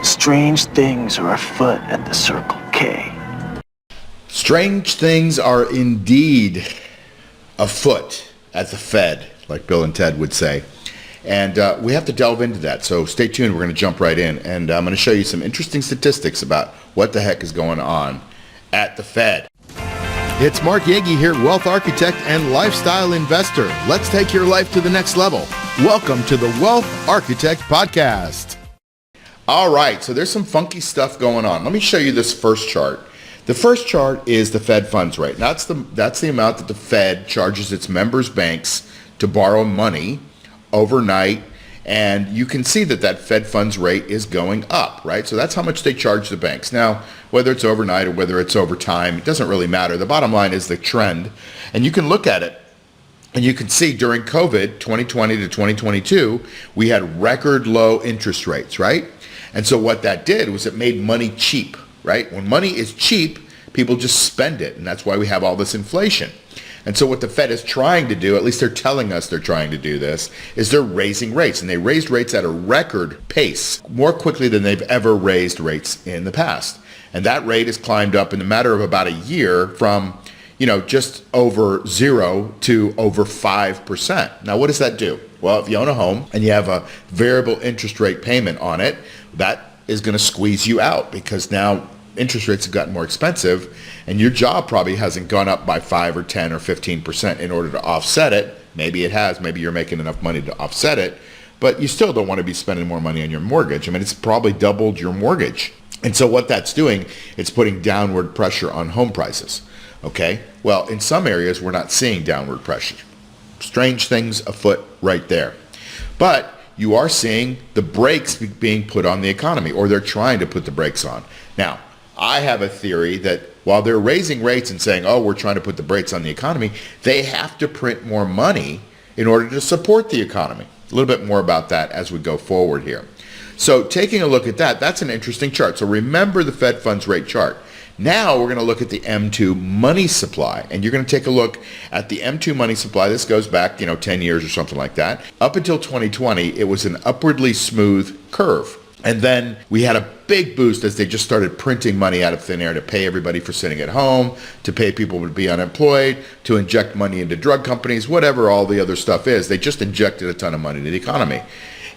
Strange things are afoot at the Circle K. Strange things are indeed afoot at the Fed, like Bill and Ted would say. And we have to delve into that. So stay tuned. We're going to jump right in. And I'm going to show you some interesting statistics about what the heck is going on at the Fed. It's Mark Yegge here, wealth architect and lifestyle investor. Let's take your life to the next level. Welcome to the Wealth Architect Podcast. All right, so there's some funky stuff going on. Let me show you this first chart. The first chart is the Fed funds rate. That's the amount that the Fed charges its members' banks to borrow money overnight, and you can see that Fed funds rate is going up, right? So that's how much they charge the banks. Now, whether it's overnight or whether it's over time, it doesn't really matter. The bottom line is the trend, and you can look at it, and you can see during COVID, 2020 to 2022, we had record low interest rates, right? And so what that did was it made money cheap, right? When money is cheap, people just spend it, and that's why we have all this inflation. And so what the Fed is trying to do, at least they're telling us they're trying to do this, is they're raising rates. And they raised rates at a record pace, more quickly than they've ever raised rates in the past. And that rate has climbed up in a matter of about a year from, just over 0 to over 5%. Now, what does that do? Well, if you own a home and you have a variable interest rate payment on it, that is going to squeeze you out because now interest rates have gotten more expensive and your job probably hasn't gone up by 5 or 10 or 15% in order to offset it. Maybe it has. Maybe you're making enough money to offset it, but you still don't want to be spending more money on your mortgage. I mean, it's probably doubled your mortgage. And so what that's doing, it's putting downward pressure on home prices. Okay? Well, in some areas, we're not seeing downward pressure. Strange things afoot right there. But you are seeing the brakes being put on the economy, or they're trying to put the brakes on. Now, I have a theory that while they're raising rates and saying, oh, we're trying to put the brakes on the economy, they have to print more money in order to support the economy. A little bit more about that as we go forward here. So taking a look at that, that's an interesting chart. So remember the Fed funds rate chart. Now we're going to look at the M2 money supply, and you're going to take a look at the M2 money supply. This goes back, 10 years or something like that. Up until 2020, it was an upwardly smooth curve. And then we had a big boost as they just started printing money out of thin air to pay everybody for sitting at home, to pay people to be unemployed, to inject money into drug companies, whatever all the other stuff is. They just injected a ton of money into the economy.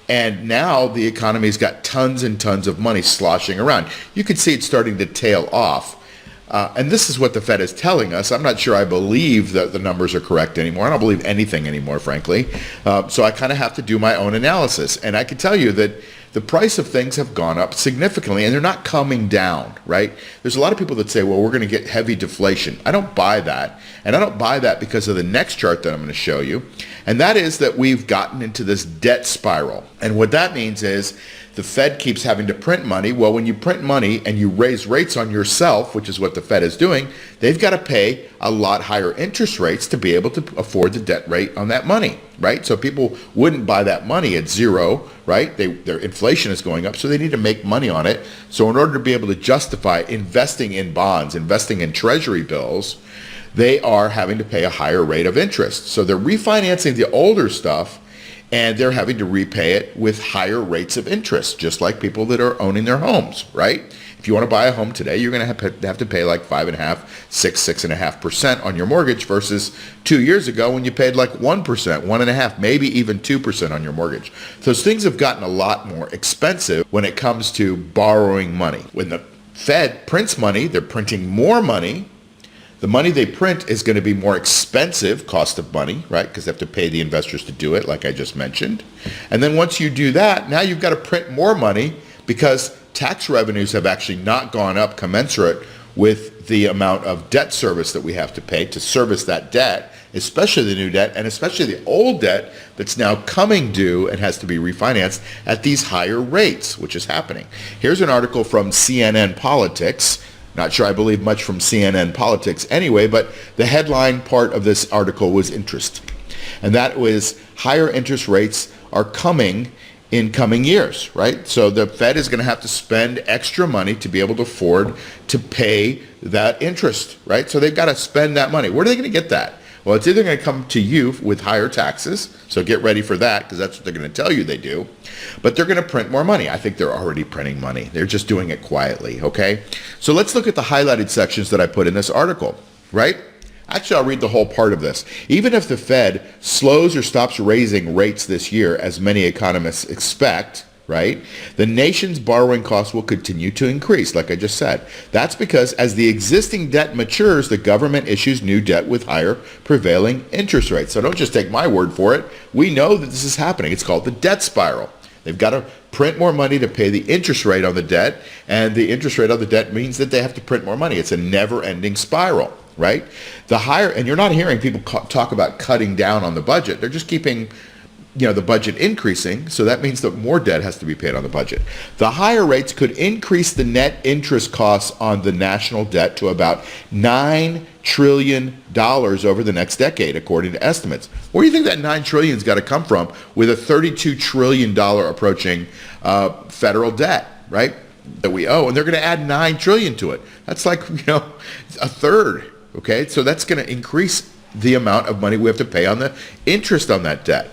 And now the economy's got tons and tons of money sloshing around. You can see it's starting to tail off. And this is what the Fed is telling us. I'm not sure I believe that the numbers are correct anymore. I don't believe anything anymore, frankly. So I kind of have to do my own analysis. And I can tell you that the price of things have gone up significantly, and they're not coming down, right? There's a lot of people that say, well, we're going to get heavy deflation. I don't buy that. And I don't buy that because of the next chart that I'm going to show you. And that is that we've gotten into this debt spiral. And what that means is the Fed keeps having to print money. Well, when you print money and you raise rates on yourself, which is what the Fed is doing, they've got to pay a lot higher interest rates to be able to afford the debt rate on that money, right? So people wouldn't buy that money at zero, right? Their inflation is going up, so they need to make money on it. So in order to be able to justify investing in bonds, investing in treasury bills, they are having to pay a higher rate of interest. So they're refinancing the older stuff, and they're having to repay it with higher rates of interest, just like people that are owning their homes, right? If you want to buy a home today, you're going to have to pay like 5.5%, 6.5% on your mortgage versus 2 years ago when you paid like 1%, 1.5%, maybe even 2% on your mortgage. Those things have gotten a lot more expensive when it comes to borrowing money. When the Fed prints money, they're printing more money. The money they print is going to be more expensive, cost of money, right? Because they have to pay the investors to do it, like I just mentioned. And then once you do that, now you've got to print more money because tax revenues have actually not gone up commensurate with the amount of debt service that we have to pay to service that debt, especially the new debt and especially the old debt that's now coming due and has to be refinanced at these higher rates, which is happening. Here's an article from CNN Politics. Not sure I believe much from CNN Politics anyway, but the headline part of this article was interesting. And that was higher interest rates are coming in coming years, right? So the Fed is going to have to spend extra money to be able to afford to pay that interest, right? So they've got to spend that money. Where are they going to get that? Well, it's either going to come to you with higher taxes, so get ready for that because that's what they're going to tell you they do, but they're going to print more money. I think they're already printing money. They're just doing it quietly, okay? So let's look at the highlighted sections that I put in this article, right? Actually, I'll read the whole part of this. Even if the Fed slows or stops raising rates this year, as many economists expect, right, the nation's borrowing costs will continue to increase, like I just said. That's because as the existing debt matures, the government issues new debt with higher prevailing interest rates. So don't just take my word for it. We know that this is happening. It's called the debt spiral. They've got to print more money to pay the interest rate on the debt, and the interest rate on the debt means that they have to print more money. It's a never-ending spiral, right? The higher, and you're not hearing people talk about cutting down on the budget. They're just keeping the budget increasing, so that means that more debt has to be paid on the budget. The higher rates could increase the net interest costs on the national debt to about $9 trillion over the next decade, according to estimates. Where do you think that $9 trillion has got to come from with a $32 trillion approaching federal debt, right, that we owe? And they're going to add $9 trillion to it. That's like, a third, okay? So that's going to increase the amount of money we have to pay on the interest on that debt.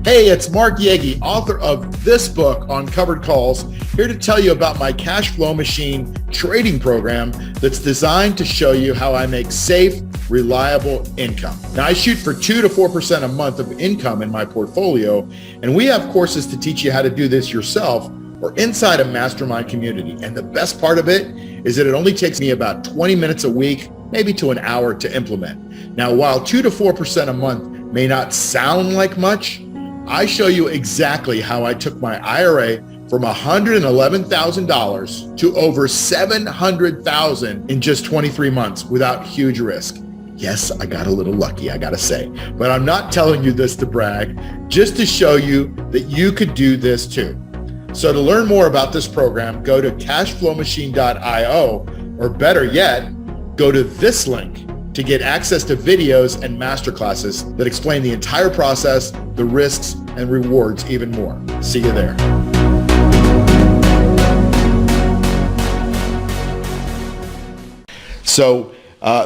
Hey, it's Mark Yegge, author of this book on covered calls, here to tell you about my cash flow machine trading program that's designed to show you how I make safe, reliable income. Now, I shoot for 2 to 4% a month of income in my portfolio, and we have courses to teach you how to do this yourself or inside a mastermind community. And the best part of it is that it only takes me about 20 minutes a week, maybe to an hour to implement. Now, while 2 to 4% a month may not sound like much, I show you exactly how I took my IRA from $111,000 to over $700,000 in just 23 months without huge risk. Yes, I got a little lucky, I gotta say, but I'm not telling you this to brag, just to show you that you could do this too. So to learn more about this program, go to cashflowmachine.io, or better yet, go to this link to get access to videos and masterclasses that explain the entire process, the risks, and rewards even more. See you there. So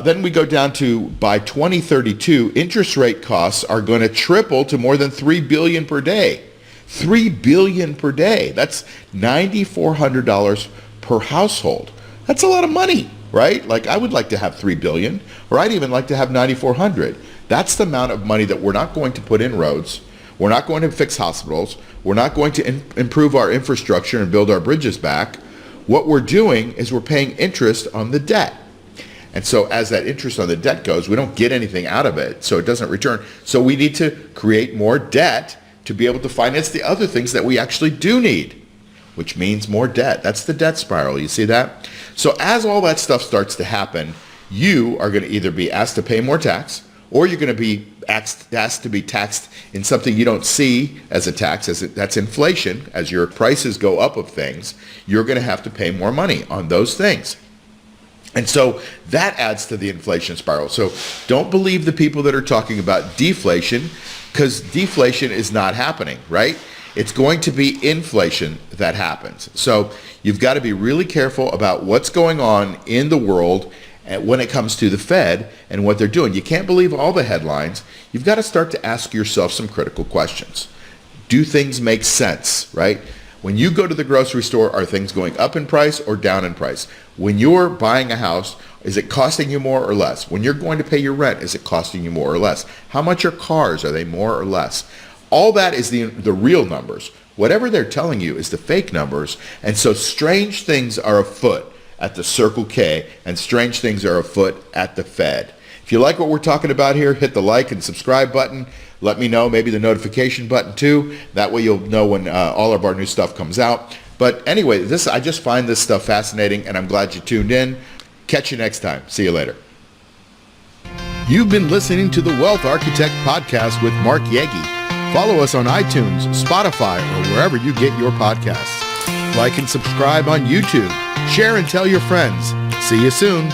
then we go down to, by 2032, interest rate costs are going to triple to more than $3 billion per day. $3 billion per day. That's $9,400 per household. That's a lot of money, right? Like, I would like to have $3 billion, or I'd even like to have $9,400. That's the amount of money that we're not going to put in roads. We're not going to fix hospitals. We're not going to improve our infrastructure and build our bridges back. What we're doing is we're paying interest on the debt. And so as that interest on the debt goes, we don't get anything out of it, so it doesn't return. So we need to create more debt to be able to finance the other things that we actually do need, which means more debt. That's the debt spiral. You see that? So as all that stuff starts to happen, you are going to either be asked to pay more tax, or you're going to be asked to be taxed in something you don't see as a tax, that's inflation. As your prices go up of things, you're going to have to pay more money on those things. And so that adds to the inflation spiral. So don't believe the people that are talking about deflation, because deflation is not happening, right? It's going to be inflation that happens. So you've got to be really careful about what's going on in the world when it comes to the Fed and what they're doing. You can't believe all the headlines. You've got to start to ask yourself some critical questions. Do things make sense, right? When you go to the grocery store, are things going up in price or down in price? When you're buying a house, is it costing you more or less? When you're going to pay your rent, is it costing you more or less? How much are cars? Are they more or less? All that is the real numbers. Whatever they're telling you is the fake numbers. And so strange things are afoot at the Circle K, and strange things are afoot at the Fed. If you like what we're talking about here, hit the like and subscribe button. Let me know, maybe the notification button too. That way you'll know when all of our new stuff comes out. But anyway, I just find this stuff fascinating, and I'm glad you tuned in. Catch you next time. See you later. You've been listening to the Wealth Architect Podcast with Mark Yegge. Follow us on iTunes, Spotify, or wherever you get your podcasts. Like and subscribe on YouTube. Share and tell your friends. See you soon.